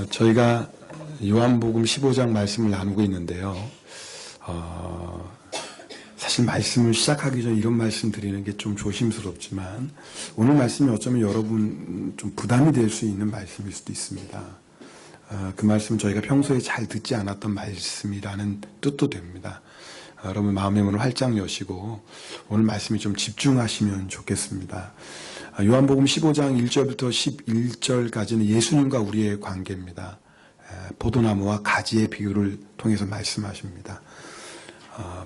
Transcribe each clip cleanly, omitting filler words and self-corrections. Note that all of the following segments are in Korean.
저희가 요한복음 15장 말씀을 나누고 있는데요. 사실 말씀을 시작하기 전에 이런 말씀 드리는 게 좀 조심스럽지만 오늘 말씀이 어쩌면 여러분 좀 부담이 될 수 있는 말씀일 수도 있습니다. 그 말씀은 저희가 평소에 잘 듣지 않았던 말씀이라는 뜻도 됩니다. 여러분 마음의 문을 활짝 여시고 오늘 말씀에 좀 집중하시면 좋겠습니다. 요한복음 15장 1절부터 11절까지는 예수님과 우리의 관계입니다. 포도나무와 가지의 비유를 통해서 말씀하십니다.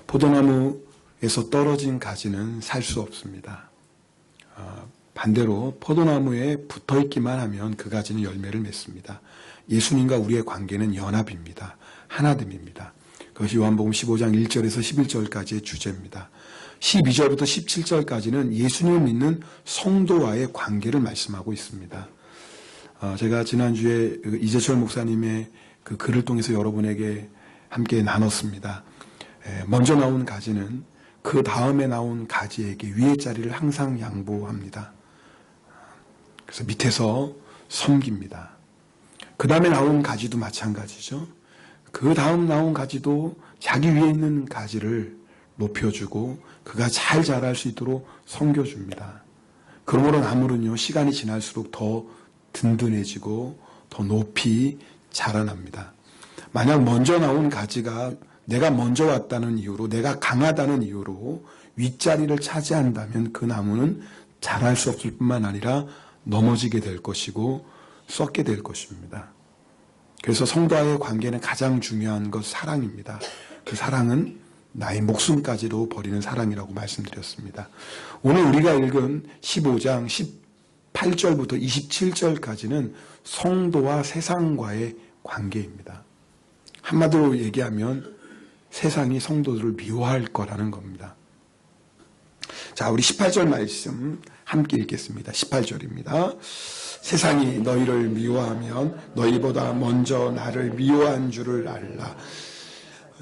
포도나무에서 떨어진 가지는 살 수 없습니다. 반대로 포도나무에 붙어있기만 하면 그 가지는 열매를 맺습니다. 예수님과 우리의 관계는 연합입니다. 하나됨입니다. 그것이 요한복음 15장 1절에서 11절까지의 주제입니다. 12절부터 17절까지는 예수님을 믿는 성도와의 관계를 말씀하고 있습니다. 제가 지난주에 이재철 목사님의 그 글을 통해서 여러분에게 함께 나눴습니다. 먼저 나온 가지는 그 다음에 나온 가지에게 위의 자리를 항상 양보합니다. 그래서 밑에서 섬깁니다. 그 다음에 나온 가지도 마찬가지죠. 그 다음 나온 가지도 자기 위에 있는 가지를 높여주고 그가 잘 자랄 수 있도록 섬겨줍니다. 그러므로 나무는요, 시간이 지날수록 더 든든해지고 더 높이 자라납니다. 만약 먼저 나온 가지가 내가 먼저 왔다는 이유로, 내가 강하다는 이유로 윗자리를 차지한다면 그 나무는 자랄 수 없을 뿐만 아니라 넘어지게 될 것이고 썩게 될 것입니다. 그래서 성도와의 관계는 가장 중요한 것 사랑입니다. 그 사랑은 나의 목숨까지도 버리는 사랑이라고 말씀드렸습니다. 오늘 우리가 읽은 15장 18절부터 27절까지는 성도와 세상과의 관계입니다. 한마디로 얘기하면 세상이 성도들을 미워할 거라는 겁니다. 자, 우리 18절 말씀 함께 읽겠습니다. 18절입니다. 세상이 너희를 미워하면 너희보다 먼저 나를 미워한 줄을 알라.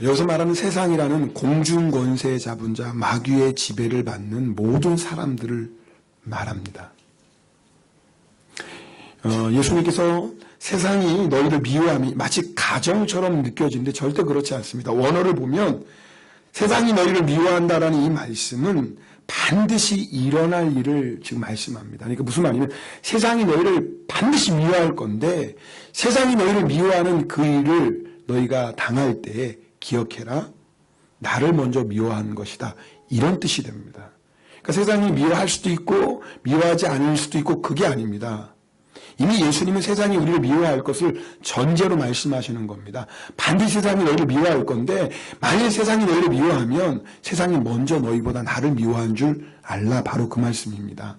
여기서 말하는 세상이라는 공중권세 잡은 자, 마귀의 지배를 받는 모든 사람들을 말합니다. 예수님께서 세상이 너희를 미워함이 마치 가정처럼 느껴지는데 절대 그렇지 않습니다. 원어를 보면 세상이 너희를 미워한다라는 이 말씀은 반드시 일어날 일을 지금 말씀합니다. 그러니까 무슨 말이냐면 세상이 너희를 반드시 미워할 건데 세상이 너희를 미워하는 그 일을 너희가 당할 때 기억해라. 나를 먼저 미워하는 것이다. 이런 뜻이 됩니다. 그러니까 세상이 미워할 수도 있고 미워하지 않을 수도 있고 그게 아닙니다. 이미 예수님은 세상이 우리를 미워할 것을 전제로 말씀하시는 겁니다. 반드시 세상이 너희를 미워할 건데 만일 세상이 너희를 미워하면 세상이 먼저 너희보다 나를 미워한 줄 알라. 바로 그 말씀입니다.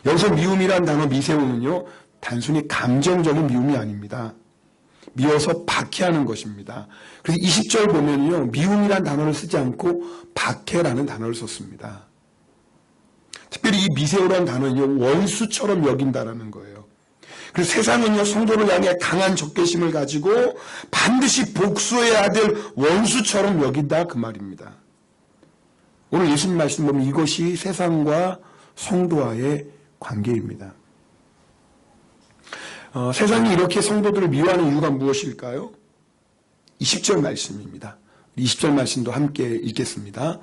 여기서 미움이란 단어 미세오는요, 단순히 감정적인 미움이 아닙니다. 미워서 박해하는 것입니다. 그래서 20절 보면요, 미움이란 단어를 쓰지 않고 박해라는 단어를 썼습니다. 특별히 이 미세오라는 단어는요, 원수처럼 여긴다라는 거예요. 그래서 세상은요, 성도를 향해 강한 적개심을 가지고 반드시 복수해야 될 원수처럼 여긴다 그 말입니다. 오늘 예수님 말씀 보면 이것이 세상과 성도와의 관계입니다. 세상이 이렇게 성도들을 미워하는 이유가 무엇일까요? 20절 말씀입니다. 20절 말씀도 함께 읽겠습니다.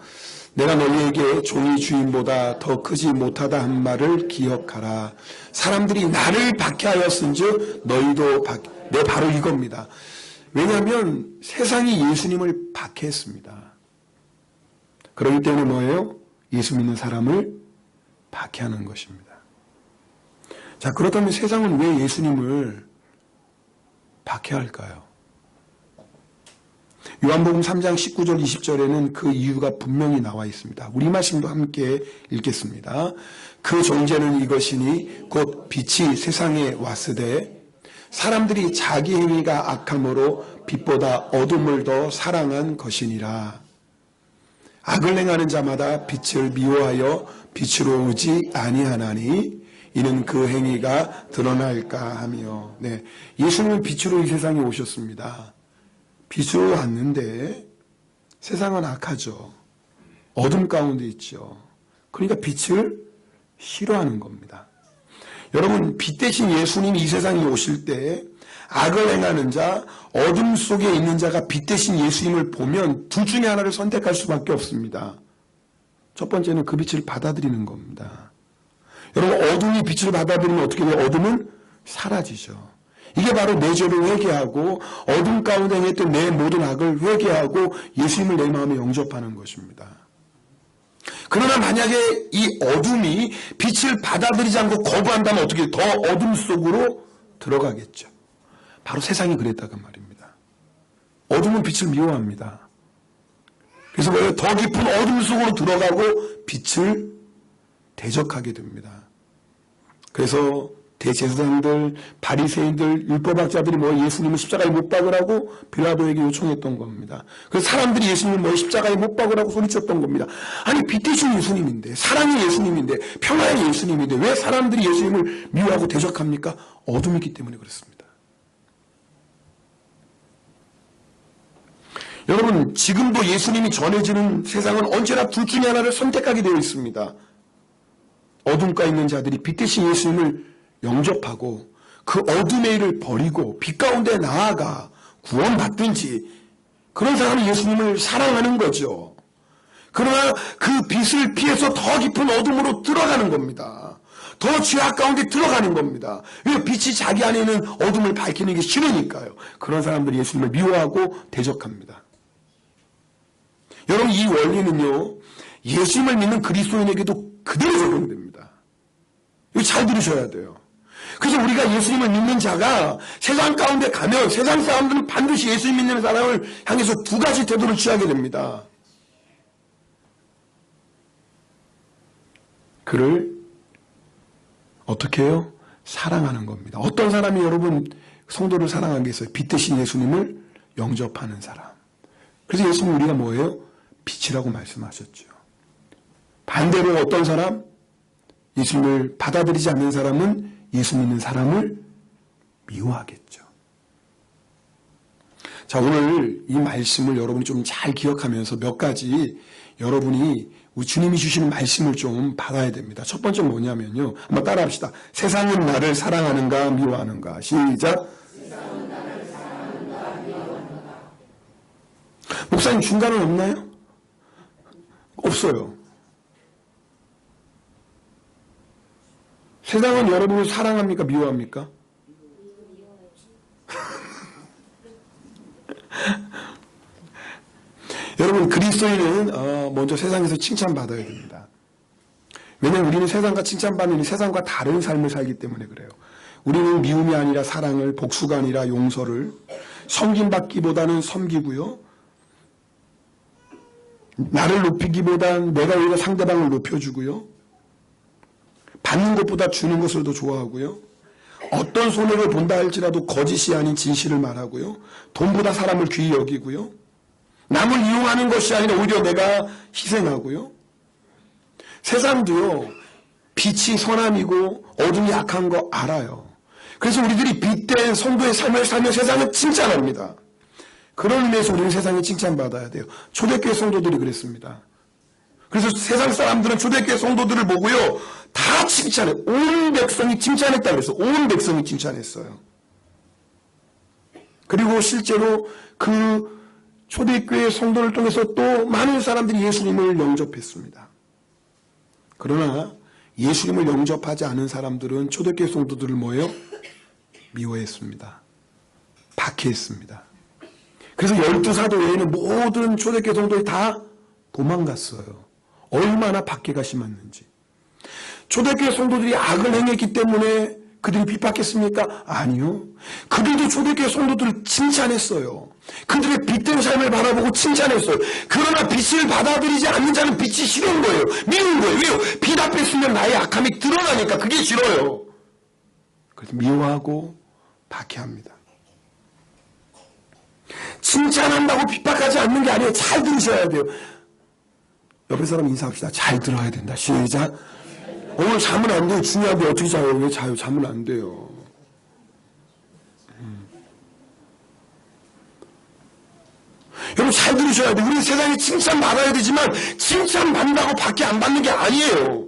내가 너희에게 종이 주인보다 더 크지 못하다 한 말을 기억하라. 사람들이 나를 박해하였은즉 너희도 네, 바로 이겁니다. 왜냐하면 세상이 예수님을 박해했습니다. 그렇기 때문에 뭐예요? 예수 믿는 사람을 박해하는 것입니다. 자, 그렇다면 세상은 왜 예수님을 박해할까요? 요한복음 3장 19절 20절에는 그 이유가 분명히 나와 있습니다. 우리 말씀도 함께 읽겠습니다. 그 존재는 이것이니 곧 빛이 세상에 왔으되 사람들이 자기 행위가 악함으로 빛보다 어둠을 더 사랑한 것이니라. 악을 행하는 자마다 빛을 미워하여 빛으로 오지 아니하나니 이는 그 행위가 드러날까 하며. 네, 예수님은 빛으로 이 세상에 오셨습니다. 빛으로 왔는데 세상은 악하죠. 어둠 가운데 있죠. 그러니까 빛을 싫어하는 겁니다. 여러분, 빛 대신 예수님이 이 세상에 오실 때 악을 행하는 자, 어둠 속에 있는 자가 빛 대신 예수님을 보면 둘 중에 하나를 선택할 수밖에 없습니다. 첫 번째는 그 빛을 받아들이는 겁니다. 여러분, 어둠이 빛을 받아들이면 어떻게 돼요? 어둠은 사라지죠. 이게 바로 내 죄를 회개하고 어둠 가운데 행했던 내 모든 악을 회개하고 예수님을 내 마음에 영접하는 것입니다. 그러나 만약에 이 어둠이 빛을 받아들이지 않고 거부한다면 어떻게 더 어둠 속으로 들어가겠죠. 바로 세상이 그랬다고 말입니다. 어둠은 빛을 미워합니다. 그래서 더 깊은 어둠 속으로 들어가고 빛을 대적하게 됩니다. 그래서 대제사장들, 바리새인들, 율법학자들이 예수님을 십자가에 못 박으라고 빌라도에게 요청했던 겁니다. 그래서 사람들이 예수님을 십자가에 못 박으라고 소리쳤던 겁니다. 아니, 빛 대신 예수님인데, 사랑이 예수님인데, 평화의 예수님인데 왜 사람들이 예수님을 미워하고 대적합니까? 어둠이 있기 때문에 그렇습니다. 여러분, 지금도 예수님이 전해지는 세상은 언제나 둘 중에 하나를 선택하게 되어 있습니다. 어둠가 있는 자들이 빛 대신 예수님을 영접하고 그 어둠의 일을 버리고 빛 가운데 나아가 구원받든지, 그런 사람은 예수님을 사랑하는 거죠. 그러나 그 빛을 피해서 더 깊은 어둠으로 들어가는 겁니다. 더 죄악 가운데 들어가는 겁니다. 왜? 빛이 자기 안에 있는 어둠을 밝히는 게 싫으니까요. 그런 사람들이 예수님을 미워하고 대적합니다. 여러분, 이 원리는요, 예수님을 믿는 그리스도인에게도 그대로 적용됩니다. 이거 잘 들으셔야 돼요. 그래서 우리가 예수님을 믿는 자가 세상 가운데 가면 세상 사람들은 반드시 예수님 믿는 사람을 향해서 두 가지 태도를 취하게 됩니다. 그를 어떻게 해요? 사랑하는 겁니다. 어떤 사람이 여러분 성도를 사랑하는 게 있어요? 빛 대신 예수님을 영접하는 사람. 그래서 예수님 우리가 뭐예요? 빛이라고 말씀하셨죠. 반대로 어떤 사람? 예수님을 받아들이지 않는 사람은 예수 믿는 사람을 미워하겠죠. 자, 오늘 이 말씀을 여러분이 좀 잘 기억하면서 몇 가지 여러분이 우리 주님이 주시는 말씀을 좀 받아야 됩니다. 첫 번째 뭐냐면요. 한번 따라합시다. 세상은 나를 사랑하는가 미워하는가. 시작. 세상은 나를 사랑하는가 미워하는가. 목사님 중간은 없나요? 없어요. 세상은 여러분을 사랑합니까? 미워합니까? 여러분, 그리스도인은 먼저 세상에서 칭찬받아야 됩니다. 왜냐하면 우리는 세상과 칭찬받는 세상과 다른 삶을 살기 때문에 그래요. 우리는 미움이 아니라 사랑을, 복수가 아니라 용서를, 섬김받기보다는 섬기고요. 나를 높이기보다는 내가 오히려 상대방을 높여주고요. 받는 것보다 주는 것을 더 좋아하고요. 어떤 손해를 본다 할지라도 거짓이 아닌 진실을 말하고요. 돈보다 사람을 귀히 여기고요. 남을 이용하는 것이 아니라 오히려 내가 희생하고요. 세상도요, 빛이 선함이고 어둠이 악한 거 알아요. 그래서 우리들이 빛된 성도의 삶을 살면 세상은 칭찬합니다. 그런 의미에서 우리는 세상에 칭찬받아야 돼요. 초대교회 성도들이 그랬습니다. 그래서 세상 사람들은 초대교회 성도들을 보고요, 다 칭찬해. 온 백성이 칭찬했다 그래서 온 백성이 칭찬했어요. 그리고 실제로 그 초대교회 성도를 통해서 또 많은 사람들이 예수님을 영접했습니다. 그러나 예수님을 영접하지 않은 사람들은 초대교회 성도들을 뭐예요? 미워했습니다. 박해했습니다. 그래서 12사도 외에는 모든 초대교회 성도들이 다 도망갔어요. 얼마나 박해가 심했는지. 초대교회 성도들이 악을 행했기 때문에 그들이 비박했습니까? 아니요. 그들도 초대교회 성도들을 칭찬했어요. 그들의 빛된 삶을 바라보고 칭찬했어요. 그러나 빛을 받아들이지 않는 자는 빛이 싫은 거예요. 미운 거예요. 왜요? 빛 앞에 있으면 나의 악함이 드러나니까 그게 싫어요. 그래서 미워하고 박해합니다. 칭찬한다고 핍박하지 않는 게 아니에요. 잘 들으셔야 돼요. 옆에 사람 인사합시다. 잘 들어야 된다. 시작. 오늘 자면 안 돼요. 중요한데 어떻게 자요? 왜 자요? 자면 안 돼요. 여러분 잘 들으셔야 돼요. 우리 세상에 칭찬받아야 되지만 칭찬받는다고 밖에 안 받는 게 아니에요.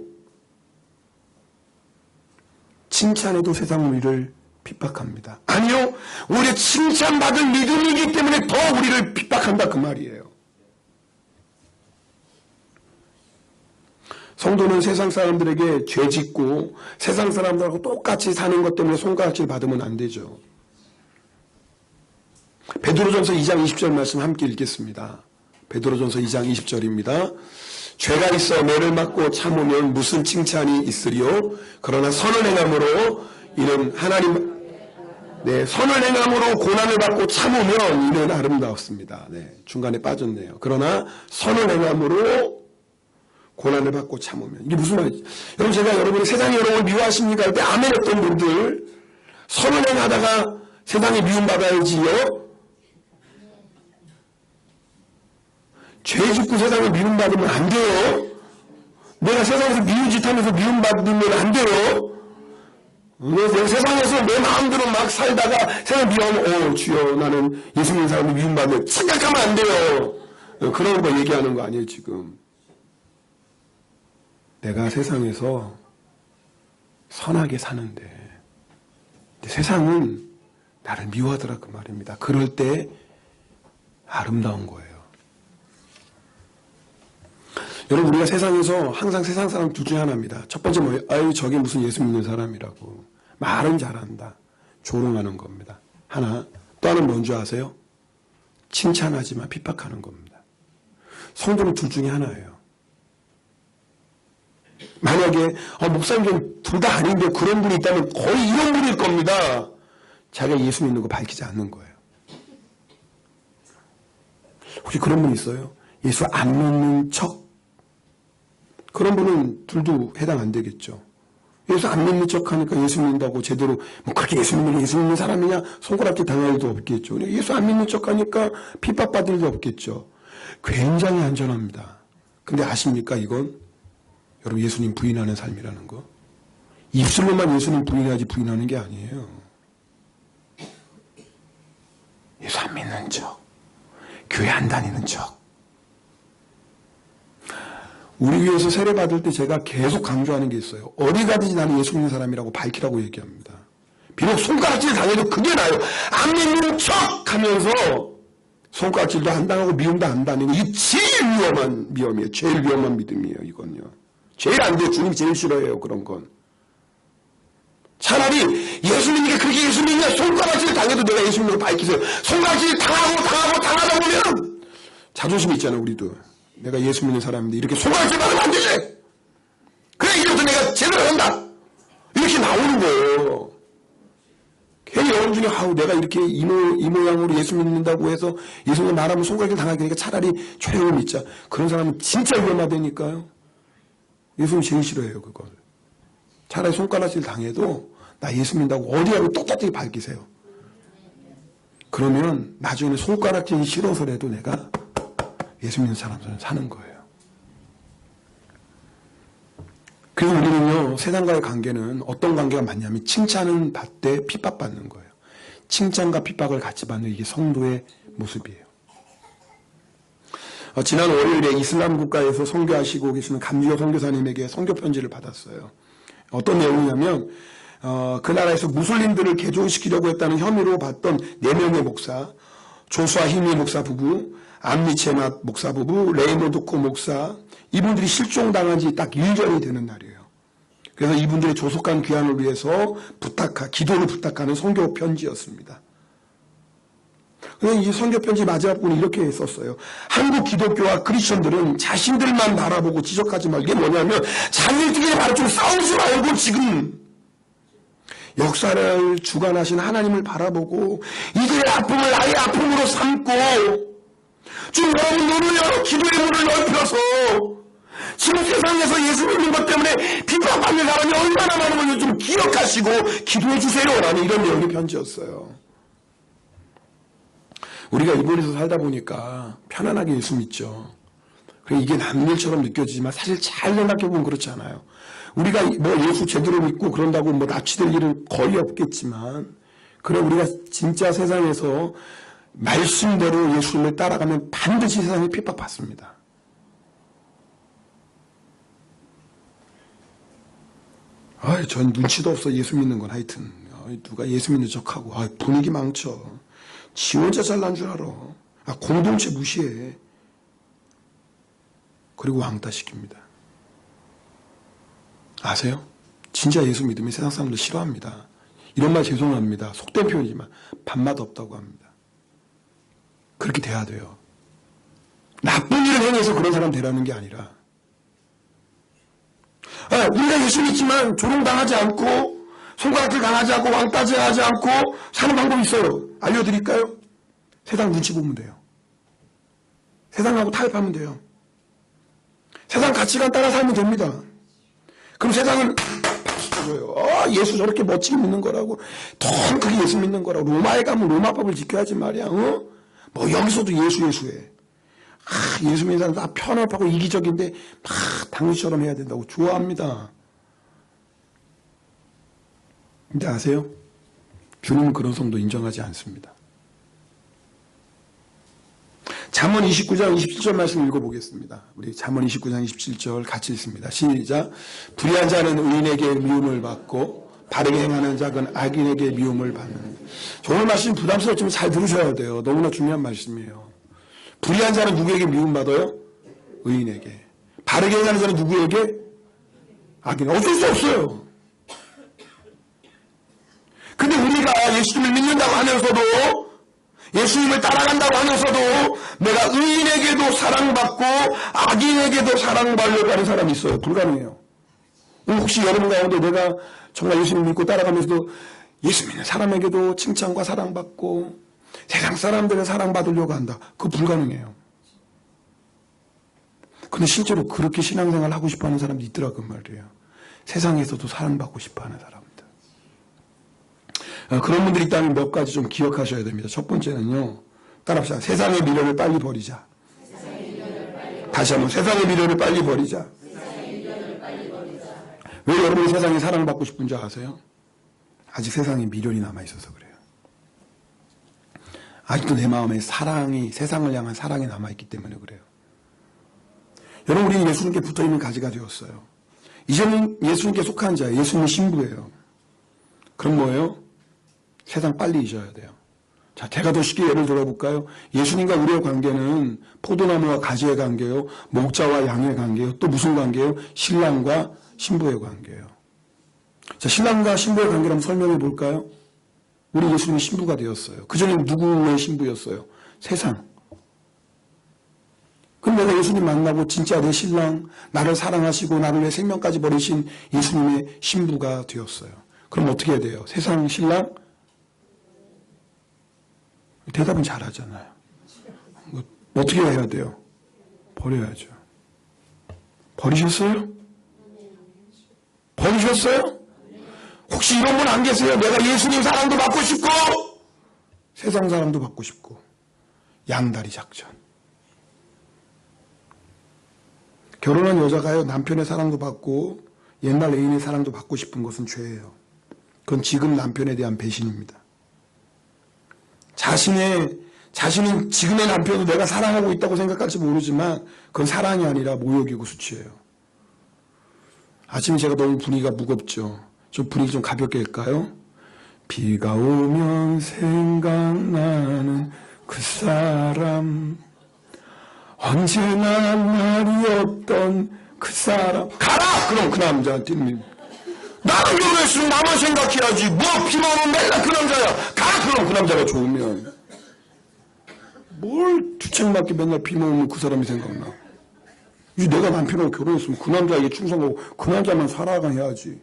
칭찬해도 세상은 우리를 핍박합니다. 아니요, 오히려 칭찬받을 믿음이기 때문에 더 우리를 핍박한다 그 말이에요. 성도는 세상 사람들에게 죄 짓고 세상 사람들하고 똑같이 사는 것 때문에 손가락질 받으면 안 되죠. 베드로전서 2장 20절 말씀 함께 읽겠습니다. 베드로전서 2장 20절입니다. 죄가 있어 매를 맞고 참으면 무슨 칭찬이 있으리요? 그러나 선을 행함으로 이는 하나님 선을 행함으로 고난을 받고 참으면 이는 아름다웠습니다. 중간에 빠졌네요. 그러나 선을 행함으로 고난을 받고 참으면 이게 무슨 말이지? 여러분 제가 여러분이 세상이 여러분을 미워하십니까? 할 때 아멘 했던 분들 선을 행하다가 세상에 미움받아야지요? 죄 짓고 세상에 미움받으면 안 돼요. 내가 세상에서 미운 짓 하면서 미움받으면 안 돼요. 내가 세상에서 내 마음대로 막 살다가 세상 미워하면 주여 나는 예수 믿는 사람이 미움받는 생각하면 안 돼요. 그런 거 얘기하는 거 아니에요 지금. 내가 세상에서 선하게 사는데 세상은 나를 미워하더라 그 말입니다. 그럴 때 아름다운 거예요. 여러분 우리가 세상에서 항상 세상 사람 둘 중에 하나입니다. 첫 번째 뭐예요? 아유 저게 무슨 예수 믿는 사람이라고. 말은 잘한다. 조롱하는 겁니다. 하나. 또 하나는 뭔지 아세요? 칭찬하지만 핍박하는 겁니다. 성도는 둘 중에 하나예요. 만약에 목사님 둘 다 아닌데 그런 분이 있다면 거의 이런 분일 겁니다. 자기가 예수 믿는 거 밝히지 않는 거예요. 혹시 그런 분 있어요? 예수 안 믿는 척? 그런 분은 둘도 해당 안 되겠죠. 예수 안 믿는 척 하니까 예수 믿는다고 제대로 뭐 그렇게 예수 믿는 사람이냐 손가락질 당할 일도 없겠죠. 예수 안 믿는 척 하니까 핍박받을 일도 없겠죠. 굉장히 안전합니다. 근데 아십니까 이건? 여러분 예수님 부인하는 삶이라는 거. 입술로만 예수님 부인하지 부인하는 게 아니에요. 예수 안 믿는 척. 교회 안 다니는 척. 우리 교회에서 세례 받을 때 제가 계속 강조하는 게 있어요. 어디 가든지 나는 예수 믿는 사람이라고 밝히라고 얘기합니다. 비록 손가락질 당해도 그게 나요. 안 믿는 척 하면서 손가락질도 안 당하고 미움도 안 당하는 이게 제일 위험한 미움이에요. 제일 위험한 믿음이에요. 이건요. 제일 안 돼요. 주님이 제일 싫어해요. 그런 건. 차라리 예수 믿는 게 그렇게 예수 믿냐 손가락질 당해도 내가 예수 믿는 걸 밝히세요. 손가락질 당하다 보면 자존심이 있잖아요. 우리도. 내가 예수 믿는 사람인데 이렇게 손가락질 받으면 안 되지. 그래 이제부터 내가 제대로 한다. 이렇게 나오는 거예요. 괜히 여러분 중에 내가 이렇게 이 모양으로 예수 믿는다고 해서 예수 믿는 나라면 손가락질 당하게 되니까 차라리 조용히 믿자. 그런 사람은 진짜 위험하다니까요. 예수님 제일 싫어해요 그걸. 차라리 손가락질 당해도 나 예수 믿는다고 어디하고 떳떳하게 밝히세요. 그러면 나중에 손가락질이 싫어서라도 내가 예수 믿는 사람들은 사는 거예요. 그래서 우리는요 세상과의 관계는 어떤 관계가 맞냐면 칭찬은 받되 핍박받는 거예요. 칭찬과 핍박을 같이 받는 이게 성도의 모습이에요. 지난 월요일에 이슬람 국가에서 선교하시고 계시는 감지호 선교사님에게 선교 편지를 받았어요. 어떤 내용이냐면 그 나라에서 무슬림들을 개종시키려고 했다는 혐의로 받던 4명의 목사, 조수아 히미 목사 부부, 암리체맛 목사 부부, 레이모드코 목사, 이분들이 실종당한 지 딱 1년이 되는 날이에요. 그래서 이분들의 조속한 귀환을 위해서 기도를 부탁하는 선교 편지였습니다. 그래서 이 선교 편지 마지막 부분이 이렇게 썼어요. 한국 기독교와 크리스천들은 자신들만 바라보고 지적하지 말고 이게 뭐냐면 자기들끼리 바로 좀 싸우지 말고 지금 역사를 주관하신 하나님을 바라보고 이들의 아픔을 나의 아픔으로 삼고 좀 여러분 눈을 열어 기도의 문을 넓혀서 지금 세상에서 예수 믿는 것 때문에 비판받는 사람이 얼마나 많은 걸 좀 기억하시고 기도해 주세요. 라는 이런 내용의 편지였어요. 우리가 일본에서 살다 보니까 편안하게 예수 믿죠. 이게 남일처럼 느껴지지만 사실 잘 생각해보면 그렇지 않아요. 우리가 뭐 예수 제대로 믿고 그런다고 뭐 납치될 일은 거의 없겠지만 그래 우리가 진짜 세상에서 말씀대로 예수님을 따라가면 반드시 세상에 핍박받습니다. 전 눈치도 없어 예수 믿는 건 하여튼 누가 예수 믿는 척하고 분위기 망쳐. 지 혼자 잘난 줄 알아. 공동체 무시해. 그리고 왕따시킵니다. 아세요? 진짜 예수 믿으면 세상 사람들 싫어합니다. 이런 말 죄송합니다. 속된 표현이지만 밥맛 없다고 합니다. 그렇게 돼야 돼요. 나쁜 일을 행해서 그런 사람 되라는 게 아니라 우리가 예수 믿지만 조롱당하지 않고 손가락질 당하지 않고 왕따질하지 않고 사는 방법이 있어요. 알려드릴까요? 세상 눈치 보면 돼요. 세상하고 타협하면 돼요. 세상 가치관 따라 살면 됩니다. 그럼 세상은 박수 쳐줘요. 예수 저렇게 멋지게 믿는 거라고. 더 그게 예수 믿는 거라고. 로마에 가면 로마법을 지켜야지 말이야. 뭐 여기서도 예수해. 예수 믿는 사람 다 편협하고 이기적인데 막 당신처럼 해야 된다고 좋아합니다. 근데 아세요? 주님은 그런 성도 인정하지 않습니다. 잠언 29장 27절 말씀 읽어보겠습니다. 우리 잠언 29장 27절 같이 읽습니다. 시작. 불의한 자는 의인에게 미움을 받고 바르게 행하는 자는 악인에게 미움을 받는. 오늘 말씀 부담스럽지만 잘 들으셔야 돼요. 너무나 중요한 말씀이에요. 불의한 자는 누구에게 미움받아요? 의인에게. 바르게 행하는 자는 누구에게? 악인. 어쩔 수 없어요. 근데 우리가 예수님을 믿는다고 하면서도 예수님을 따라간다고 하면서도 내가 의인에게도 사랑받고 악인에게도 사랑받으려고 하는 사람이 있어요. 불가능해요. 혹시 여러분 가운데 내가 정말 예수님 믿고 따라가면서도 예수 믿는 사람에게도 칭찬과 사랑받고 세상 사람들은 사랑받으려고 한다. 그거 불가능해요. 근데 실제로 그렇게 신앙생활을 하고 싶어하는 사람도 있더라고 말이에요. 세상에서도 사랑받고 싶어하는 사람들. 그런 분들이 있다면 몇 가지 좀 기억하셔야 됩니다. 첫 번째는요. 따라합시다. 세상의 미련을 빨리 버리자. 다시 한번 세상의 미련을 빨리 버리자. 왜 여러분이 세상에 사랑받고 싶은 줄 아세요? 아직 세상에 미련이 남아있어서 그래요. 아직도 내 마음에 사랑이, 세상을 향한 사랑이 남아있기 때문에 그래요. 여러분, 우리는 예수님께 붙어있는 가지가 되었어요. 이제는 예수님께 속한 자예요. 예수님의 신부예요. 그럼 뭐예요? 세상 빨리 잊어야 돼요. 자, 제가 더 쉽게 예를 들어볼까요? 예수님과 우리의 관계는 포도나무와 가지의 관계요, 목자와 양의 관계요, 또 무슨 관계요? 신랑과 신부의 관계예요. 자, 신랑과 신부의 관계를 한번 설명해 볼까요? 우리 예수님이 신부가 되었어요. 그전에 누구의 신부였어요? 세상. 그럼 내가 예수님 만나고 진짜 내 신랑, 나를 사랑하시고 나를 내 생명까지 버리신 예수님의 신부가 되었어요. 그럼 어떻게 해야 돼요? 세상 신랑? 대답은 잘하잖아요. 어떻게 해야 돼요? 버려야죠. 버리셨어요? 버리셨어요? 혹시 이런 분 안 계세요? 내가 예수님 사랑도 받고 싶고 세상 사랑도 받고 싶고 양다리 작전. 결혼한 여자가요 남편의 사랑도 받고 옛날 애인의 사랑도 받고 싶은 것은 죄예요. 그건 지금 남편에 대한 배신입니다. 자신은 지금의 남편도 내가 사랑하고 있다고 생각할지 모르지만 그건 사랑이 아니라 모욕이고 수치예요. 아침에 제가 너무 분위기가 무겁죠. 좀 분위기 좀 가볍게 할까요? 비가 오면 생각나는 그 사람 언제나 말이 없던 그 사람 가라! 그럼 그 남자한테는 나는 결혼했으면 나만 생각해야지 뭐 비만 오면 맨날 그 남자야 가! 그럼 그 남자가 좋으면 뭘 주책맞게 맨날 비만 오면 그 사람이 생각나. 내가 남편하고 결혼했으면 그 남자에게 충성하고 그 남자만 살아가야지.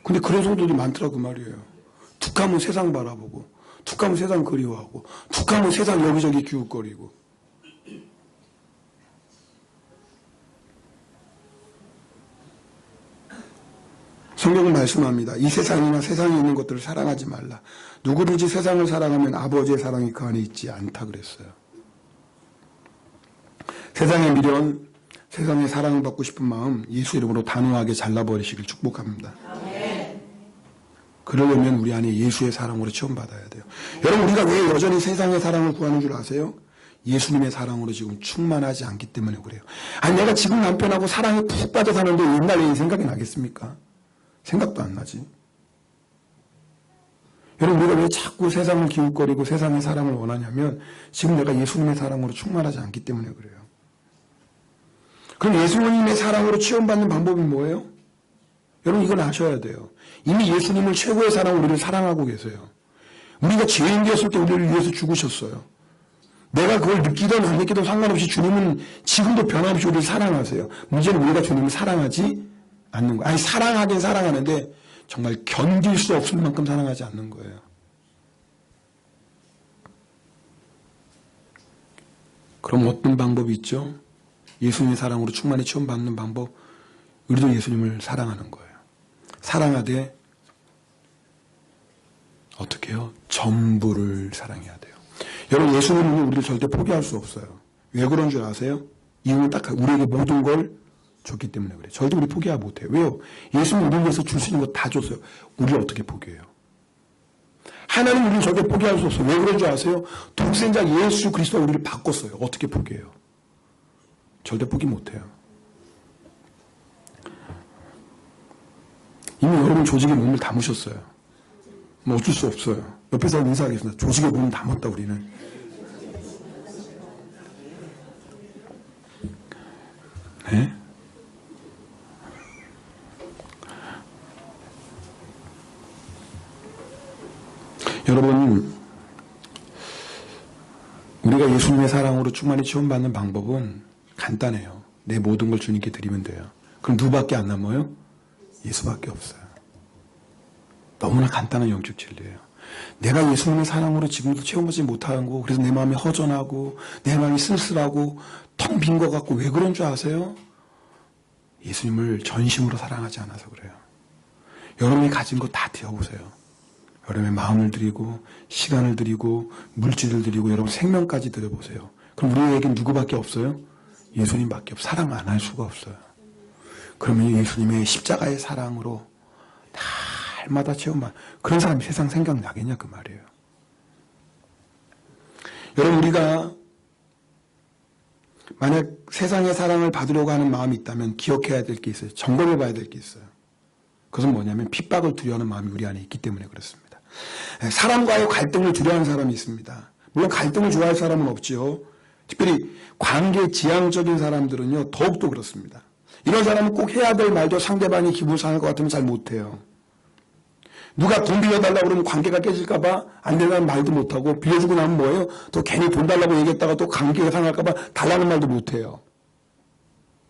근데 그런 성도들이 많더라고 말이에요. 툭하면 세상 바라보고 툭하면 세상 그리워하고 툭하면 세상 여기저기 기웃거리고. 성경은 말씀합니다. 이 세상이나 세상에 있는 것들을 사랑하지 말라. 누구든지 세상을 사랑하면 아버지의 사랑이 그 안에 있지 않다 그랬어요. 세상의 미련, 세상의 사랑을 받고 싶은 마음 예수 이름으로 단호하게 잘라버리시길 축복합니다. 그러려면 우리 안에 예수의 사랑으로 체험받아야 돼요. 여러분 우리가 왜 여전히 세상의 사랑을 구하는 줄 아세요? 예수님의 사랑으로 지금 충만하지 않기 때문에 그래요. 아니 내가 지금 남편하고 사랑에 푹 빠져 사는데 옛날 애인 생각이 나겠습니까? 생각도 안 나지. 여러분, 우리가 왜 자꾸 세상을 기웃거리고 세상의 사랑을 원하냐면 지금 내가 예수님의 사랑으로 충만하지 않기 때문에 그래요. 그럼 예수님의 사랑으로 체험받는 방법이 뭐예요? 여러분, 이건 아셔야 돼요. 이미 예수님을 최고의 사랑으로 우리를 사랑하고 계세요. 우리가 죄인 되었을 때 우리를 위해서 죽으셨어요. 내가 그걸 느끼든 안 느끼든 상관없이 주님은 지금도 변함없이 우리를 사랑하세요. 문제는 우리가 주님을 사랑하지 않는 거예요. 아니, 사랑하긴 사랑하는데 정말 견딜 수 없을 만큼 사랑하지 않는 거예요. 그럼 어떤 방법이 있죠? 예수님의 사랑으로 충만히 체험받는 방법. 우리도 예수님을 사랑하는 거예요. 사랑하되 어떻게 해요? 전부를 사랑해야 돼요. 여러분, 예수님은 우리를 절대 포기할 수 없어요. 왜 그런 줄 아세요? 이유는 딱 우리에게 모든 걸 줬기 때문에 그래요. 절대 우리 포기하지 못해요. 왜요? 예수님 우리를 위해서 줄 수 있는 거 다 줬어요. 우리를 어떻게 포기해요? 하나님 우리를 절대 포기할 수 없어요. 왜 그런 줄 아세요? 독생자 예수 그리스도가 우리를 바꿨어요. 어떻게 포기해요? 절대 포기 못해요. 이미 여러분 조직에 몸을 담으셨어요. 뭐 어쩔 수 없어요. 옆에 사람 인사하겠습니다. 조직에 몸을 담았다 우리는. 네? 여러분, 우리가 예수님의 사랑으로 충만히 체험받는 방법은 간단해요. 내 모든 걸 주님께 드리면 돼요. 그럼 누구밖에 안 남아요? 예수밖에 없어요. 너무나 간단한 영적 진리예요. 내가 예수님의 사랑으로 지금도 체험하지 못하고 그래서 내 마음이 허전하고 내 마음이 쓸쓸하고 텅 빈 것 같고 왜 그런 줄 아세요? 예수님을 전심으로 사랑하지 않아서 그래요. 여러분이 가진 거 다 드려보세요. 여러분의 마음을 드리고 시간을 드리고 물질을 드리고 여러분 생명까지 드려보세요. 그럼 우리에겐 누구밖에 없어요? 예수님밖에 없어요. 사랑 안 할 수가 없어요. 그러면 예수님의 십자가의 사랑으로 날마다 체험만 그런 사람이 세상 생각나겠냐 그 말이에요. 여러분, 우리가 만약 세상의 사랑을 받으려고 하는 마음이 있다면 기억해야 될 게 있어요. 점검해 봐야 될 게 있어요. 그것은 뭐냐면 핍박을 두려워하는 마음이 우리 안에 있기 때문에 그렇습니다. 사람과의 갈등을 두려워하는 사람이 있습니다. 물론 갈등을 좋아할 사람은 없지요. 특별히 관계 지향적인 사람들은요 더욱더 그렇습니다. 이런 사람은 꼭 해야 될 말도 상대방이 기분 상할 것 같으면 잘 못해요. 누가 돈 빌려달라고 그러면 관계가 깨질까봐 안 된다는 말도 못하고 빌려주고 나면 뭐예요? 또 괜히 돈 달라고 얘기했다가 또 관계가 상할까봐 달라는 말도 못해요.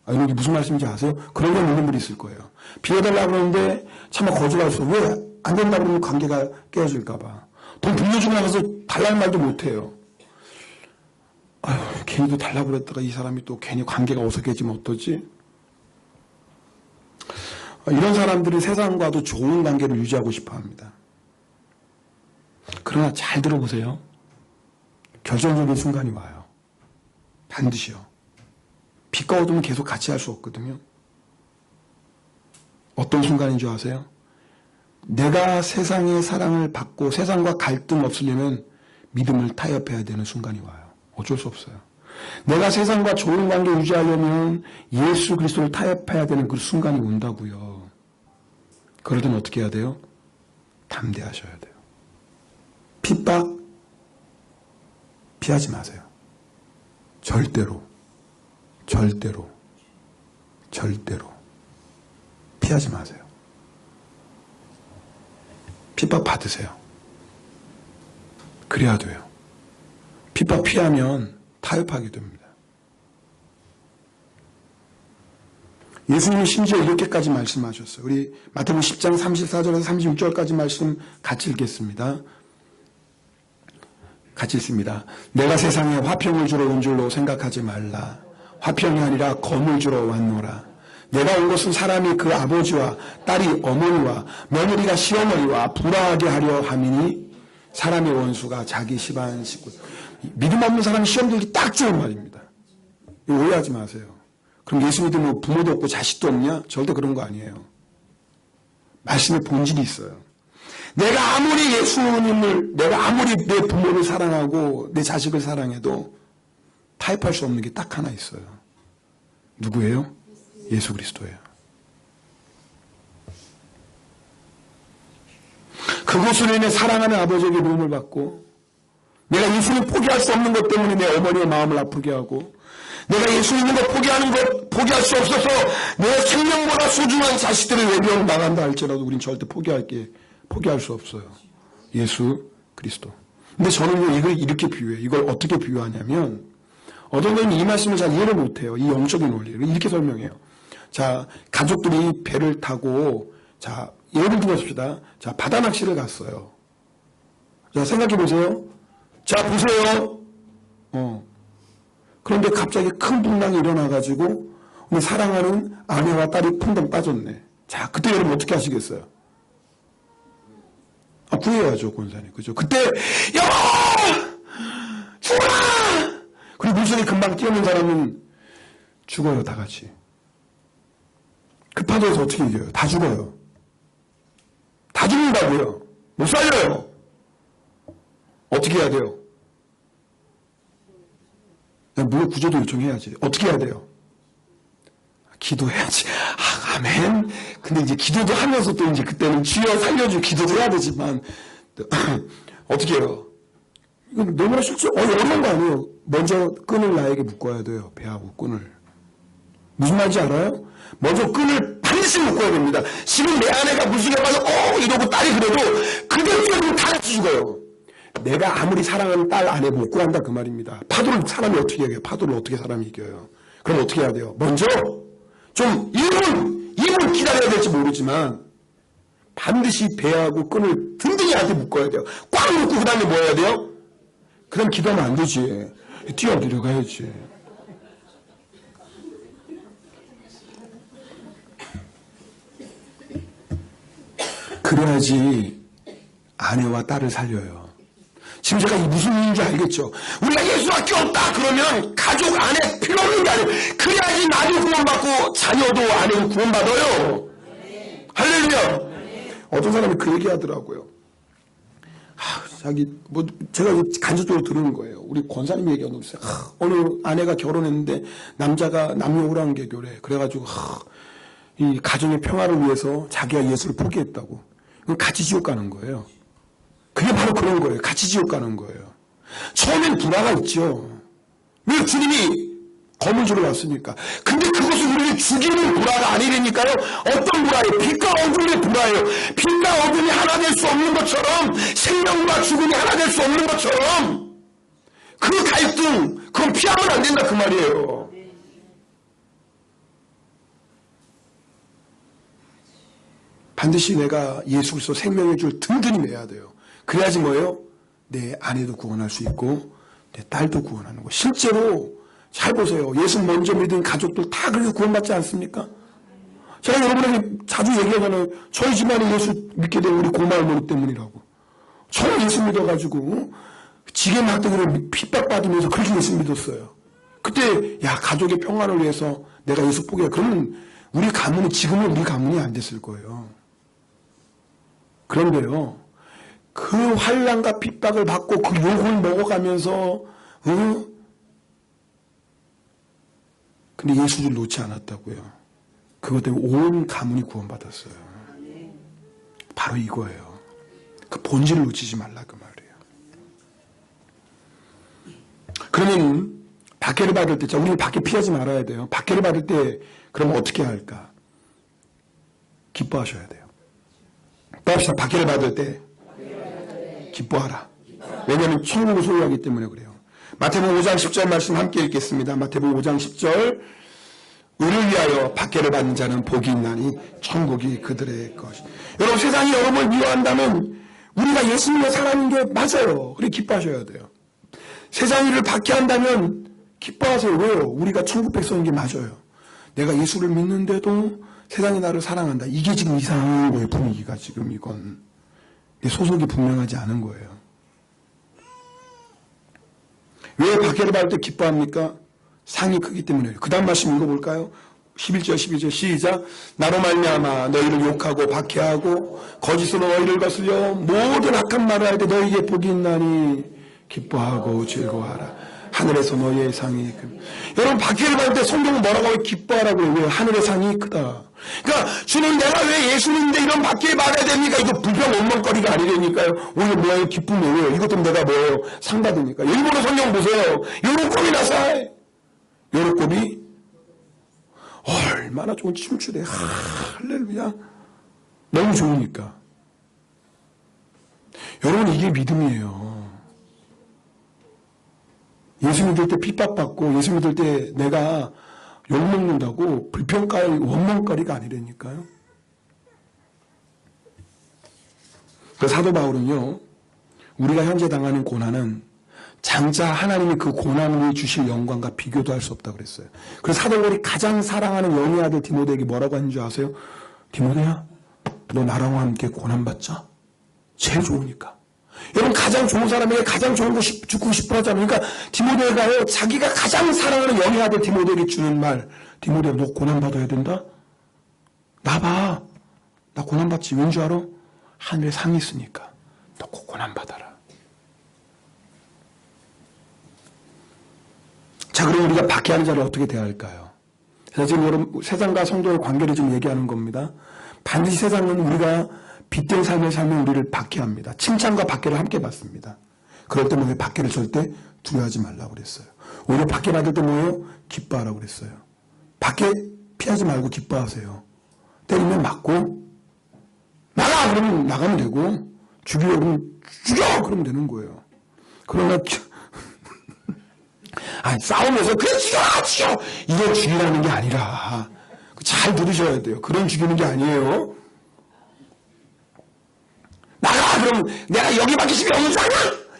여러분, 이게 무슨 말씀인지 아세요? 그런 게 있는 분이 있을 거예요. 빌려달라고 그러는데 차마 거절할 수 없어요. 왜? 안 된다고 그러면 관계가 깨어질까봐. 돈 빌려주고 나가서 달라는 말도 못해요. 아유, 괜히 또 달라고 그랬다가 이 사람이 또 괜히 관계가 어색해지면 어떠지? 이런 사람들은 세상과도 좋은 관계를 유지하고 싶어 합니다. 그러나 잘 들어보세요. 결정적인 순간이 와요. 반드시요. 빛과 어둠은 계속 같이 할 수 없거든요. 어떤 순간인 줄 아세요? 내가 세상의 사랑을 받고 세상과 갈등 없으려면 믿음을 타협해야 되는 순간이 와요. 어쩔 수 없어요. 내가 세상과 좋은 관계 유지하려면 예수 그리스도를 타협해야 되는 그 순간이 온다고요. 그럴 때는 어떻게 해야 돼요? 담대하셔야 돼요. 핍박 피하지 마세요. 절대로 피하지 마세요. 핍박 받으세요. 그래야 돼요. 핍박 피하면 타협하게 됩니다. 예수님은 심지어 이렇게까지 말씀하셨어요. 우리 마태복음 10장 34절에서 36절까지 말씀 같이 읽겠습니다. 같이 읽습니다. 내가 세상에 화평을 주러 온 줄로 생각하지 말라. 화평이 아니라 검을 주러 왔노라. 내가 온 것은 사람이 그 아버지와 딸이 어머니와 며느리가 시어머니와 불화하게 하려 함이니 사람의 원수가 자기 집안 식구. 믿음 없는 사람이 시험 들기 딱 좋은 말입니다. 오해하지 마세요. 그럼 예수 믿으면 부모도 없고 자식도 없냐? 절대 그런 거 아니에요. 말씀의 본질이 있어요. 내가 아무리 내 부모를 사랑하고 내 자식을 사랑해도 타협할 수 없는 게 딱 하나 있어요. 누구예요? 예수 그리스도예요. 그것으로 인해 사랑하는 아버지에게 도움을 받고, 내가 예수님 포기할 수 없는 것 때문에 내 어머니의 마음을 아프게 하고, 내가 예수 있는 것 포기하는 것 포기할 수 없어서 내 생명보다 소중한 자식들을 외면을 당한다 할지라도 우린 절대 포기할 수 없어요. 예수 그리스도. 근데 저는요, 이걸 이렇게 비유해요. 이걸 어떻게 비유하냐면, 어떤 분은 이 말씀을 잘 이해를 못해요. 이 영적인 원리를 이렇게 설명해요. 자, 가족들이 배를 타고, 자, 예를 들어봅시다. 자, 바다 낚시를 갔어요. 자, 생각해 보세요. 자, 보세요. 그런데 갑자기 큰 풍랑이 일어나가지고, 사랑하는 아내와 딸이 풍덩 빠졌네. 자, 그때 여러분 어떻게 하시겠어요? 구해야죠, 권사님. 그죠? 그때, 여보! 죽어라! 그리고 물속에 금방 뛰어든 사람은 죽어요, 다 같이. 그 파도에서 어떻게 이겨요? 다 죽어요. 다 죽는다고요. 못 살려요. 어떻게 해야 돼요? 물론 구조도 요청해야지. 어떻게 해야 돼요? 기도해야지. 아멘. 근데 이제 기도도 하면서 또 이제 그때는 주여 살려줘 기도도 해야 되지만, 어떻게 해요? 이건 너무나 실수, 어려운 거 아니에요. 먼저 끈을 나에게 묶어야 돼요. 배하고 끈을. 무슨 말인지 알아요? 먼저 끈을 반드시 묶어야 됩니다. 지금 내 아내가 물속에 빠져, 이러고 딸이 그래도 그대로 뛰어들면 다 같이 죽어요. 내가 아무리 사랑하는 딸 아내 못 구한다 그 말입니다. 파도를 사람이 어떻게 이겨요? 파도를 어떻게 사람이 이겨요? 그럼 어떻게 해야 돼요? 먼저 좀 2분 기다려야 될지 모르지만 반드시 배하고 끈을 든든히 한테 묶어야 돼요. 꽉 묶고 그 다음에 뭐 해야 돼요? 그 다음 기도하면 안 되지. 뛰어내려가야지. 그래야지 아내와 딸을 살려요. 지금 제가 무슨 얘기인지 알겠죠? 우리가 예수밖에 없다 그러면 가족 안에 필요 없는 게 아니에요. 그래야지 나도 구원받고 자녀도 아내도 구원받아요. 할렐루야. 어떤 사람이 그 얘기 하더라고요. 제가 간접적으로 들은 거예요. 우리 권사님 얘기하는 거 있어요. 어느 아내가 결혼했는데 남자가 남녀호랑개교래. 그래가지고 이 가정의 평화를 위해서 자기가 예수를 포기했다고. 같이 지옥 가는 거예요. 그게 바로 그런 거예요. 같이 지옥 가는 거예요. 처음엔 불화가 있죠. 왜 주님이 거물주로 왔으니까. 근데 그것은 우리를 죽이는 불화가 아니라니까요. 어떤 불화예요? 빛과 어둠의 불화예요. 빛과 어둠이 하나 될 수 없는 것처럼 생명과 죽음이 하나 될 수 없는 것처럼 그 갈등 그건 피하면 안 된다 그 말이에요. 반드시 내가 예수 그리스도 생명의 줄 든든히 매야 돼요. 그래야지 뭐예요? 내 아내도 구원할 수 있고 내 딸도 구원하는 거. 실제로 잘 보세요. 예수 먼저 믿은 가족들 다 그래서 구원받지 않습니까? 제가 여러분에게 자주 얘기하잖아요. 저희 집안에 예수 믿게 된 우리 고마 할머니 때문이라고. 처음 예수 믿어가지고 지게 막대기로 핍박받으면서 그렇게 예수 믿었어요. 그때 가족의 평화를 위해서 내가 예수 포기해. 그러면 우리 가문이 지금은 우리 가문이 안 됐을 거예요. 그런데요. 그 환난과 핍박을 받고 그 욕을 먹어가면서 근데 예수를 놓지 않았다고요. 그것 때문에 온 가문이 구원받았어요. 바로 이거예요. 그 본질을 놓치지 말라 그 말이에요. 그러면 박해를 받을 때, 우리는 박해 피하지 말아야 돼요. 박해를 받을 때 그럼 어떻게 할까? 기뻐하셔야 돼요. 또 합시다. 박해를 받을 때 기뻐하라. 왜냐하면 천국을 소유하기 때문에 그래요. 마태복음 5장 10절 말씀 함께 읽겠습니다. 마태복음 5장 10절. 의를 위하여 박해를 받는 자는 복이 있나니 천국이 그들의 것이. 여러분 세상이 여러분을 미워한다면 우리가 예수님의 사람인 게 맞아요. 그래 기뻐하셔야 돼요. 세상이 우리를 박해한다면 기뻐하세요. 왜요? 우리가 천국 백성인 게 맞아요. 내가 예수를 믿는데도 세상이 나를 사랑한다. 이게 지금 이상한 거예요. 분위기가 지금 이건. 내 소속이 분명하지 않은 거예요. 왜 박해를 받을 때 기뻐합니까? 상이 크기 때문에요. 그 다음 말씀 읽어볼까요? 11절 12절 시작. 나로 말미암아 너희를 욕하고 박해하고 거짓으로 너희를 거슬려 모든 악한 말을 할 때 너희에게 복이 있나니 기뻐하고 즐거워하라. 하늘에서 너희의 상이 크. 여러분 박해를 받을 때 성경은 뭐라고 하요? 기뻐하라고요. 왜? 하늘의 상이 크다. 그러니까 주님 내가 왜 예수님인데 이런 박해를 받아야 됩니까? 이거 불평 원망거리가 아니라니까요. 오히려 뭐예요? 기쁨이에요. 이것 때문에 내가 뭐예요? 상 받으니까. 일본어 성경 보세요. 요로꼽이 나사이. 요로꼽이 얼마나 좋은 춤추래. 할렐루야. 너무 좋으니까. 여러분 이게 믿음이에요. 예수 믿을 때 핍박받고 예수 믿을 때 내가 욕먹는다고 불평거리 원망거리가 아니라니까요. 그 사도 바울은요. 우리가 현재 당하는 고난은 장차 하나님이 그 고난을 주실 영광과 비교도 할 수 없다고 그랬어요. 그래서 사도 바울이 가장 사랑하는 영의 아들 디모데에게 뭐라고 하는 줄 아세요? 디모데야 너 나랑 함께 고난받자. 제일 좋으니까. 여러분 가장 좋은 사람에게 가장 좋은 거 주고 싶어 하잖아요. 그러니까 디모데가요 자기가 가장 사랑하는 영의 아들 디모데에게 주는 말. 디모데야 너 고난받아야 된다? 나 봐. 나 고난받지. 왠 줄 알아? 하늘에 상이 있으니까 너 꼭 고난받아라. 자 그럼 우리가 박해하는 자를 어떻게 대할까요? 그래서 지금 여러분 세상과 성도의 관계를 좀 얘기하는 겁니다. 반드시 세상은 우리가 빛된 삶을 살면 우리를 박해합니다. 칭찬과 박해를 함께 받습니다. 그럴 때 뭐예요? 박해를 절대 두려워하지 말라고 그랬어요. 오히려 박해 받을 때 뭐예요? 기뻐하라고 그랬어요. 박해 피하지 말고 기뻐하세요. 때리면 맞고 나가! 그러면 나가면 되고 죽이려고 그러면 죽여! 그러면 되는 거예요. 그러나 아니 싸우면서 그래 죽여! 이거 죽이라는 게 아니라 잘 들으셔야 돼요. 그런 죽이는 게 아니에요. 나가! 그러면 내가 여기밖에 집에 없는 줄 알아!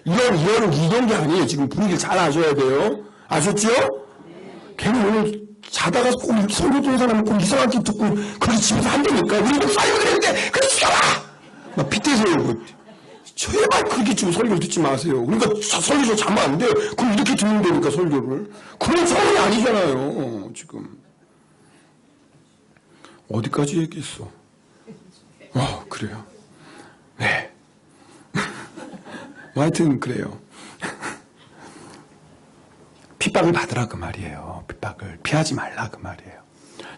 이런 게 아니에요. 지금 분위기를 잘 아셔야 돼요. 아셨죠? 걔는 오늘 자다가 꼭 이렇게 설교 듣는 사람은 꼭 이상한 짓 듣고 그렇게 집에서 한다니까. 우리도 싸우고 그랬는데 그래 죽여라! 막 빗대세요. 제발 그렇게 지금 설교를 듣지 마세요. 그러니까 설교를 자면 안 돼요. 그럼 이렇게 듣는 데니까 설교를. 그런 상황이 아니잖아요. 지금. 어디까지 얘기했어? 그래요. 네. 하여튼 그래요. 핍박을 받으라 그 말이에요. 핍박을 피하지 말라 그 말이에요.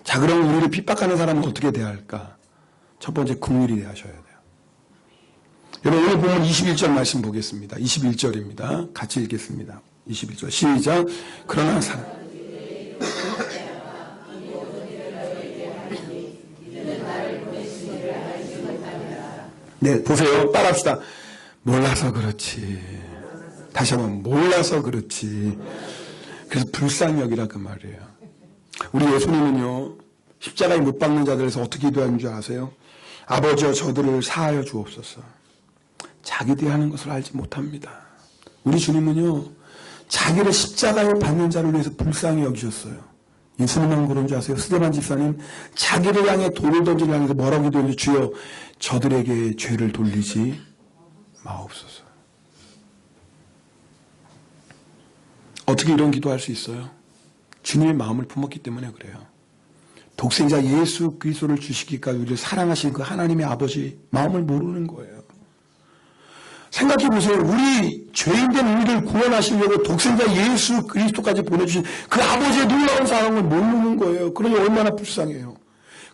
자 그럼 우리를 핍박하는 사람은 어떻게 대할까? 첫 번째 긍휼히 대하셔야 돼요. 여러분 오늘 보면 21절 말씀 보겠습니다. 21절입니다. 같이 읽겠습니다. 21절 시작. 그러나 사람 네 보세요. 따라합시다. 몰라서 그렇지. 다시 한번 몰라서 그렇지. 그래서 불쌍히 여기라 그 말이에요. 우리 예수님은요. 십자가에 못 박는 자들에서 어떻게 기도하는 줄 아세요? 아버지여 저들을 사하여 주옵소서. 자기들이 하는 것을 알지 못합니다. 우리 주님은요. 자기를 십자가에 받는 자를 위해서 불쌍히 여기셨어요. 예수님만 그런 줄 아세요? 스데반 집사님 자기를 향해 돌을 던지려 하면서 뭐라고 기도했는지 주여 저들에게 죄를 돌리지 마옵소서. 어떻게 이런 기도할 수 있어요? 주님의 마음을 품었기 때문에 그래요. 독생자 예수 그리스도를 주시기까지 우리를 사랑하신 그 하나님의 아버지 마음을 모르는 거예요. 생각해 보세요. 우리 죄인된 우리를 구원하시려고 독생자 예수 그리스도까지 보내주신 그 아버지의 놀라운 사랑을 모르는 거예요. 그러니 얼마나 불쌍해요.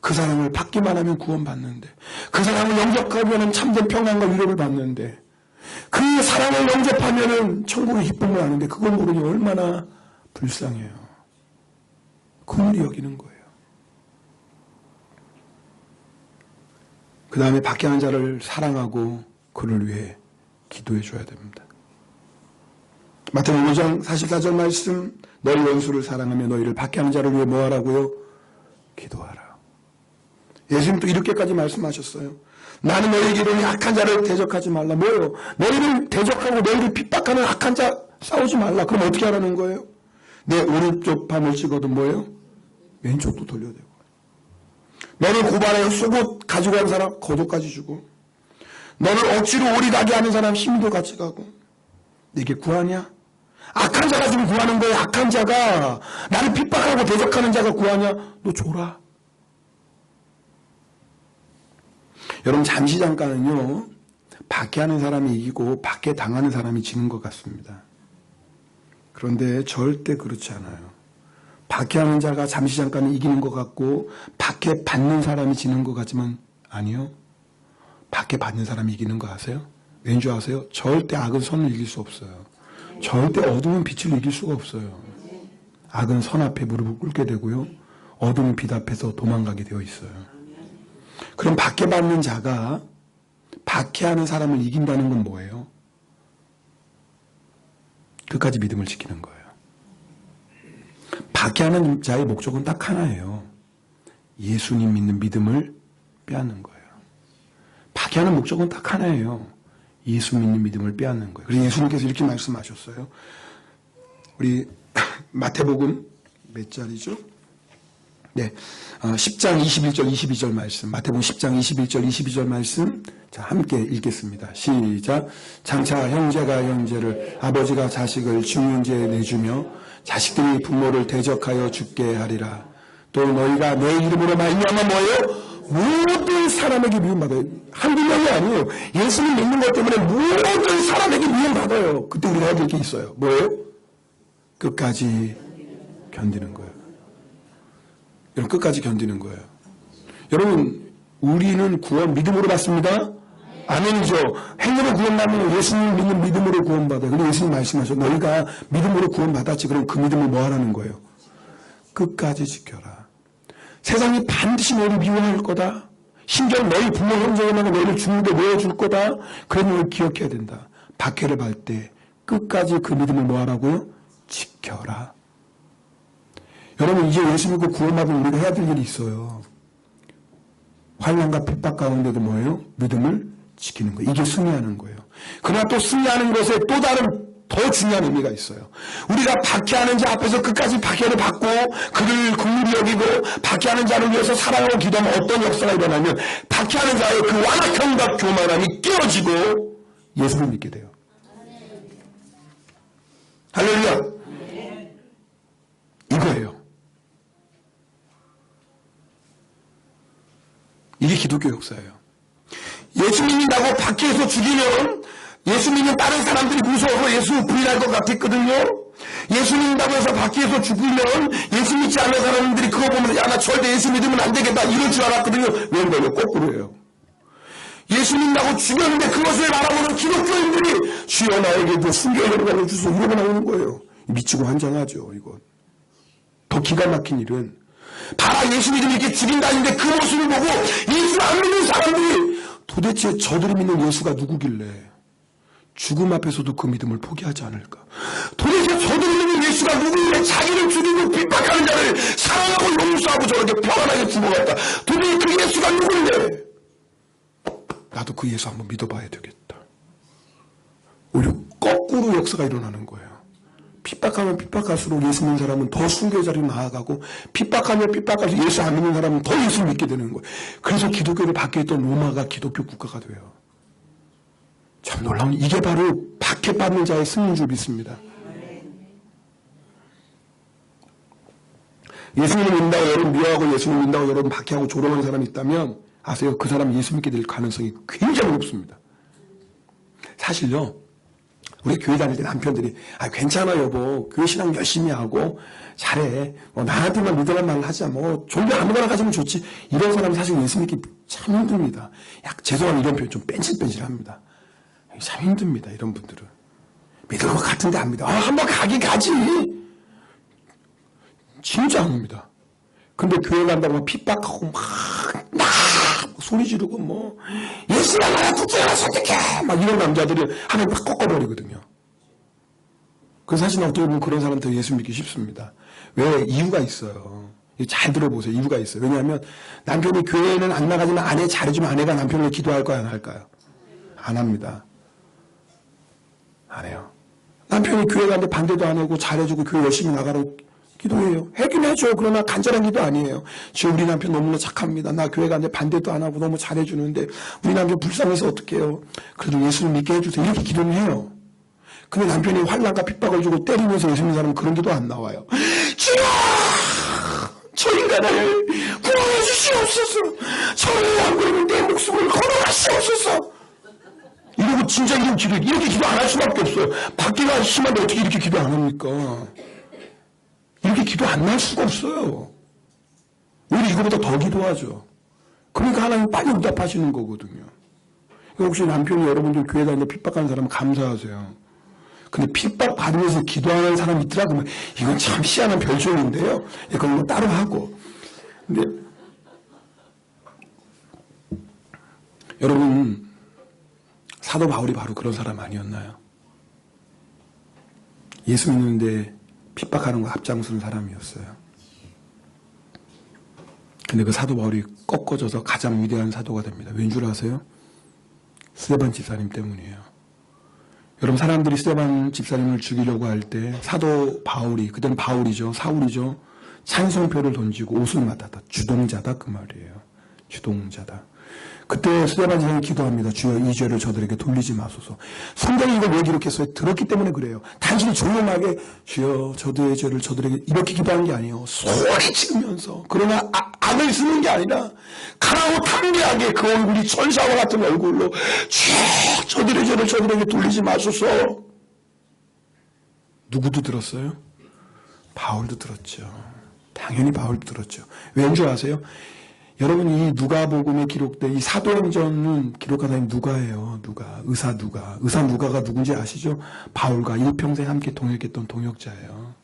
그 사랑을 받기만 하면 구원받는데 그 사랑을 영접하면 참된 평안과 위로를 받는데 그 사랑을 영접하면 천국의 기쁨을 아는데 그걸 모르니 얼마나 불쌍해요. 긍휼히 여기는 거예요. 그 다음에 박해하는 자를 사랑하고 그를 위해 기도해 줘야 됩니다. 마태복음 5장 44절 말씀 너희 원수를 사랑하며 너희를 박해하는 자를 위해 뭐하라고요? 기도하라. 예수님 또 이렇게까지 말씀하셨어요. 나는 너희에게 이르니 악한 자를 대적하지 말라. 뭐예요? 너희를 대적하고 너희를 핍박하는 악한 자 싸우지 말라. 그럼 어떻게 하라는 거예요? 내 오른쪽 밤을 찍어도 뭐예요? 왼쪽도 돌려대고. 너를 고발하여 속옷 가지고 간 사람 겉옷까지 주고 너를 억지로 오리 가게 하는 사람 힘도 같이 가고 내게 구하냐? 악한 자가 지금 구하는 거예요. 악한 자가 나를 핍박하고 대적하는 자가 구하냐? 너 줘라. 여러분 잠시 잠깐은요. 박해하는 사람이 이기고 박해당하는 사람이 지는 것 같습니다. 그런데 절대 그렇지 않아요. 박해하는 자가 잠시 잠깐 이기는 것 같고 박해받는 사람이 지는 것 같지만 아니요. 박해받는 사람이 이기는 거 아세요? 왠 줄 아세요? 절대 악은 선을 이길 수 없어요. 절대 어둠은 빛을 이길 수가 없어요. 악은 선 앞에 무릎을 꿇게 되고요. 어둠은 빛 앞에서 도망가게 되어 있어요. 그럼 박해받는 자가 박해하는 사람을 이긴다는 건 뭐예요? 끝까지 믿음을 지키는 거예요. 박해하는 자의 목적은 딱 하나예요. 예수님 믿는 믿음을 빼앗는 거예요. 박해하는 목적은 딱 하나예요. 예수 믿는 믿음을 빼앗는 거예요. 그래서 예수님께서 이렇게 말씀하셨어요. 우리 마태복음 몇 절이죠? 네, 10장 21절 22절 말씀, 마태복음 10장 21절 22절 말씀, 자 함께 읽겠습니다. 시작. 장차 형제가 형제를, 아버지가 자식을 중형제에 내주며 자식들이 부모를 대적하여 죽게 하리라. 또 너희가 내 이름으로 말미암아 뭐예요? 모든 사람에게 미움받아요. 한두 명이 아니에요. 예수님 믿는 것 때문에 모든 사람에게 미움받아요. 그때 우리가 해야 될 게 있어요. 뭐예요? 끝까지 견디는 거예요. 여러분, 끝까지 견디는 거예요. 여러분, 우리는 구원 믿음으로 받습니다. 아멘이죠. 행위로 구원받으면 예수님 믿는 믿음으로 구원받아요. 근데 예수님 말씀하셔. 너희가 믿음으로 구원받았지. 그럼 그 믿음을 뭐 하라는 거예요? 끝까지 지켜라. 세상이 반드시 너를 미워할 거다. 심지어 너희 부모 형제가 너를 죽는데 내어줄 거다. 그런 걸 기억해야 된다. 박해를 받을 때 끝까지 그 믿음을 뭐 하라고요? 지켜라. 여러분, 이제 예수 믿고 구원받으면 우리가 해야 될 일이 있어요. 환난과 핍박 가운데도 뭐예요? 믿음을 지키는 거예요. 이게 승리하는 거예요. 그러나 또 승리하는 것에 또 다른 더 중요한 의미가 있어요. 우리가 박해하는 자 앞에서 끝까지 박해를 받고 그를 긍휼히 여기고 박해하는 자를 위해서 사랑하고 기도하면 어떤 역사가 일어나면 박해하는 자의 그 완악함과 교만함이 깨어지고 예수를 믿게 돼요. 할렐루야. 이거예요. 이게 기독교 역사예요. 예수 믿는다고 박해해서 죽이면 예수 믿는 다른 사람들이 무서워서 예수 부인할 것 같았거든요. 예수 믿는다고 해서 박해해서 죽으면 예수 믿지 않는 사람들이 그거 보면서 야, 나 절대 예수 믿으면 안 되겠다 이럴 줄 알았거든요. 웬걸요? 거꾸로예요. 예수 믿는다고 죽였는데 그것을 바라보는 기독교인들이 주여 나에게도 순교의 영광을 주소 이러고 나오는 거예요. 미치고 환장하죠. 이거 더 기가 막힌 일은 봐라, 예수 믿으면 이렇게 죽인다는데 그 모습을 보고 예수 안 믿는 사람들이 도대체 저들이 믿는 예수가 누구길래 죽음 앞에서도 그 믿음을 포기하지 않을까? 도대체 저들이 믿는 예수가 누구길래 자기를 죽이고 핍박하는 자를 사랑하고 용서하고 저렇게 평안하게 죽어갔다. 도대체 그 예수가 누구인데? 나도 그 예수 한번 믿어봐야 되겠다. 오히려 거꾸로 역사가 일어나는 거예요. 핍박하면 핍박할수록 예수 믿는 사람은 더 순교의 자리로 나아가고 핍박하면 핍박할수록 예수 안 믿는 사람은 더 예수를 믿게 되는 거예요. 그래서 기독교를 박해했던 로마가 기독교 국가가 돼요. 참 놀라운, 이게 바로 박해받는 자의 승리인 줄 믿습니다. 예수님을 믿는다고 여러분 미워하고 예수님을 믿는다고 여러분 박해하고 조롱하는 사람이 있다면 아세요? 그 사람이 예수 믿게 될 가능성이 굉장히 높습니다. 사실요, 우리 교회 다닐 때 남편들이 괜찮아 여보, 교회 신앙 열심히 하고 잘해, 나한테만 믿으란 말을 하자, 종교 아무거나 가지면 좋지. 이런 사람이 사실 예수 믿기 참 힘듭니다. 죄송한 이런 표현 좀 뺀질뺀질합니다. 참 힘듭니다. 이런 분들은 믿을 것 같은데 안 믿어. 한번 가긴 가지. 진짜 안 옵니다. 근데 교회 간다고 핍박하고 막 소리 지르고 예수가 나라 국제가 선택해 막 이런 남자들이 하나님 막 꺾어버리거든요. 그래서 사실 어떻게 보면 그런 사람들 예수 믿기 쉽습니다. 왜? 이유가 있어요. 잘 들어보세요. 이유가 있어요. 왜냐하면 남편이 교회에는 안 나가지만 아내 잘해주면 아내가 남편을 기도할까요? 안 할까요? 안 합니다. 안 해요. 남편이 교회 가는데 반대도 안 하고 잘해주고 교회 열심히 나가라고 기도해요. 하긴 해줘요. 그러나 간절한 기도 아니에요. 지금 우리 남편 너무나 착합니다. 나 교회 가는데 반대도 안 하고 너무 잘해주는데 우리 남편 불쌍해서 어떡해요. 그래도 예수를 믿게 해주세요. 이렇게 기도는 해요. 근데 남편이 환난과 핍박을 주고 때리면서 예수 믿는 사람은 그런 기도 안 나와요. 주여! 저 인간을 구원해 주시옵소서. 저를 안 그러면 내 목숨을 걸어가시옵소서. 이러고 진짜 이렇게 기도 안 할 수밖에 없어요. 밖에가 심한데 어떻게 이렇게 기도 안 합니까? 이렇게 기도 안 날 수가 없어요. 오히려 이거보다 더 기도하죠. 그러니까 하나님 빨리 응답하시는 거거든요. 혹시 남편이 여러분들 교회 다니는데 핍박하는 사람 감사하세요. 근데 핍박 받으면서 기도하는 사람이 있더라 그러면 이건 참 희한한 별종인데요. 그건 뭐 따로 하고. 근데 여러분 사도 바울이 바로 그런 사람 아니었나요? 예수 믿는데 핍박하는 거 앞장서는 사람이었어요. 근데 그 사도 바울이 꺾어져서 가장 위대한 사도가 됩니다. 왠 줄 아세요? 스데반 집사님 때문이에요. 여러분 사람들이 스데반 집사님을 죽이려고 할 때 사도 바울이, 그때는 바울이죠, 사울이죠, 찬송표를 던지고 옷을 맡았다. 주동자다 그 말이에요. 주동자다. 그때 스데반 집사님이 기도합니다. 주여 이 죄를 저들에게 돌리지 마소서. 성경이 이걸 왜 기록했어요? 들었기 때문에 그래요. 단순히 조용하게 주여 저들의 죄를 저들에게 이렇게 기도한 게 아니에요. 소리 지르면서. 그러나 악을 쓰는 게 아니라 가라고 탐대하게 그 얼굴이 천사와 같은 얼굴로 주여 저들의 죄를 저들에게 돌리지 마소서. 누구도 들었어요? 바울도 들었죠. 당연히 바울도 들었죠. 왠 줄 아세요? 여러분 이 누가복음에 기록된 이 사도행전은 기록한 사람이 누가예요. 누가. 의사 누가. 의사 누가가 누군지 아시죠? 바울과 일평생 함께 동역했던 동역자예요.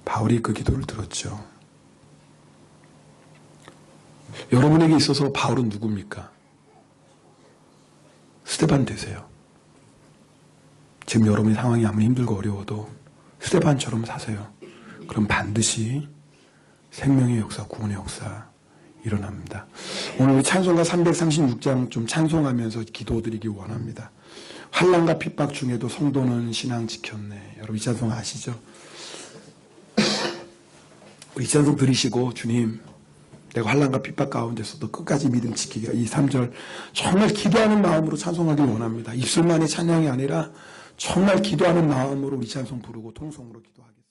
바울이 그 기도를 들었죠. 여러분에게 있어서 바울은 누굽니까? 스데반 되세요. 지금 여러분의 상황이 아무리 힘들고 어려워도 스데반처럼 사세요. 그럼 반드시 생명의 역사, 구원의 역사 일어납니다. 오늘 찬송가 336장 좀 찬송하면서 기도드리기 원합니다. 환난과 핍박 중에도 성도는 신앙 지켰네. 여러분 이 찬송 아시죠? 이 찬송 들으시고 주님 내가 환난과 핍박 가운데서도 끝까지 믿음 지키기가 이 3절 정말 기도하는 마음으로 찬송하길 원합니다. 입술만의 찬양이 아니라 정말 기도하는 마음으로 이 찬송 부르고 통성으로 기도하겠습니다.